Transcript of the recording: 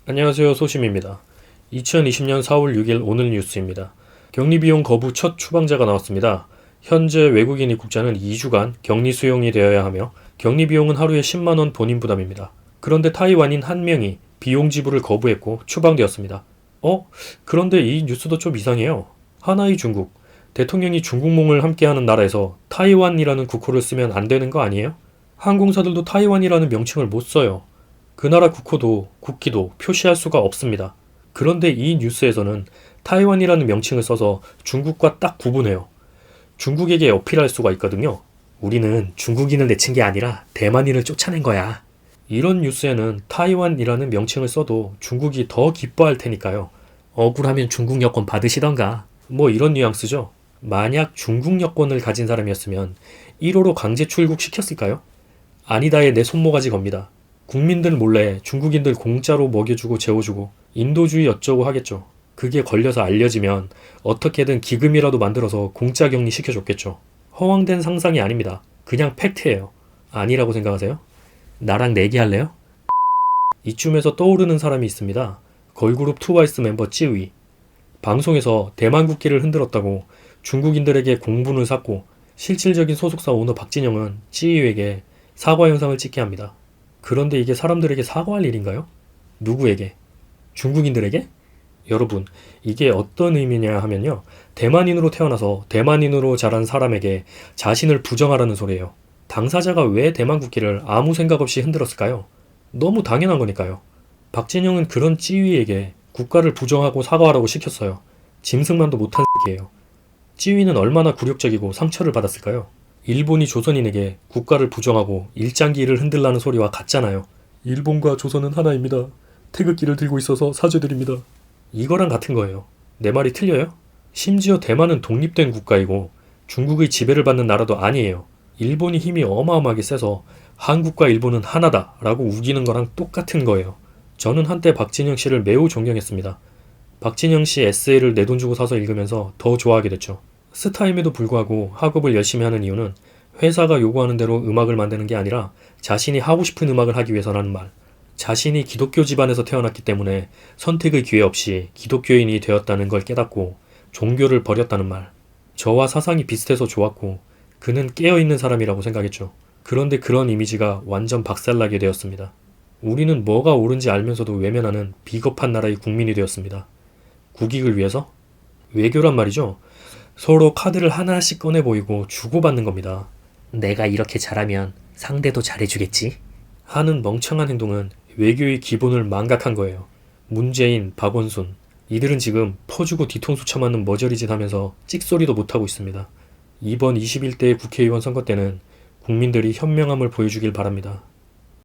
안녕하세요. 소심입니다. 2020년 4월 6일 오늘 뉴스입니다. 격리비용 거부 첫 추방자가 나왔습니다. 현재 외국인 입국자는 2주간 격리 수용이 되어야 하며 격리비용은 하루에 10만원 본인 부담입니다. 그런데 타이완인 한 명이 비용 지불을 거부했고 추방되었습니다. 그런데 이 뉴스도 좀 이상해요. 하나의 중국, 대통령이 중국몽을 함께하는 나라에서 타이완이라는 국호를 쓰면 안 되는 거 아니에요? 항공사들도 타이완이라는 명칭을 못 써요. 그 나라 국호도 국기도 표시할 수가 없습니다. 그런데 이 뉴스에서는 타이완이라는 명칭을 써서 중국과 딱 구분해요. 중국에게 어필할 수가 있거든요. 우리는 중국인을 내친 게 아니라 대만인을 쫓아낸 거야. 이런 뉴스에는 타이완이라는 명칭을 써도 중국이 더 기뻐할 테니까요. 억울하면 중국 여권 받으시던가. 뭐 이런 뉘앙스죠. 만약 중국 여권을 가진 사람이었으면 1호로 강제 출국시켰을까요? 아니다에 내 손모가지 겁니다. 국민들 몰래 중국인들 공짜로 먹여주고 재워주고 인도주의 어쩌고 하겠죠. 그게 걸려서 알려지면 어떻게든 기금이라도 만들어서 공짜 격리 시켜줬겠죠. 허황된 상상이 아닙니다. 그냥 팩트예요. 아니라고 생각하세요? 나랑 내기할래요? 이쯤에서 떠오르는 사람이 있습니다. 걸그룹 트와이스 멤버 찌위. 방송에서 대만 국기를 흔들었다고 중국인들에게 공분을 샀고 실질적인 소속사 오너 박진영은 찌위에게 사과 영상을 찍게 합니다. 그런데 이게 사람들에게 사과할 일인가요? 누구에게? 중국인들에게? 여러분, 이게 어떤 의미냐 하면요. 대만인으로 태어나서 대만인으로 자란 사람에게 자신을 부정하라는 소리예요. 당사자가 왜 대만 국기를 아무 생각 없이 흔들었을까요? 너무 당연한 거니까요. 박진영은 그런 찌위에게 국가를 부정하고 사과하라고 시켰어요. 짐승만도 못한 새끼예요. 찌위는 얼마나 굴욕적이고 상처를 받았을까요? 일본이 조선인에게 국가를 부정하고 일장기를 흔들라는 소리와 같잖아요. 일본과 조선은 하나입니다. 태극기를 들고 있어서 사죄드립니다. 이거랑 같은 거예요. 내 말이 틀려요? 심지어 대만은 독립된 국가이고 중국의 지배를 받는 나라도 아니에요. 일본이 힘이 어마어마하게 세서 한국과 일본은 하나다 라고 우기는 거랑 똑같은 거예요. 저는 한때 박진영 씨를 매우 존경했습니다. 박진영 씨 에세이를 내 돈 주고 사서 읽으면서 더 좋아하게 됐죠. 스타임에도 불구하고 학업을 열심히 하는 이유는 회사가 요구하는 대로 음악을 만드는 게 아니라 자신이 하고 싶은 음악을 하기 위해서라는 말. 자신이 기독교 집안에서 태어났기 때문에 선택의 기회 없이 기독교인이 되었다는 걸 깨닫고 종교를 버렸다는 말. 저와 사상이 비슷해서 좋았고 그는 깨어있는 사람이라고 생각했죠. 그런데 그런 이미지가 완전 박살나게 되었습니다. 우리는 뭐가 옳은지 알면서도 외면하는 비겁한 나라의 국민이 되었습니다. 국익을 위해서? 외교란 말이죠. 서로 카드를 하나씩 꺼내 보이고 주고받는 겁니다. 내가 이렇게 잘하면 상대도 잘해주겠지? 하는 멍청한 행동은 외교의 기본을 망각한 거예요. 문재인, 박원순, 이들은 지금 퍼주고 뒤통수 쳐맞는 머저리짓 하면서 찍소리도 못하고 있습니다. 이번 21대 국회의원 선거 때는 국민들이 현명함을 보여주길 바랍니다.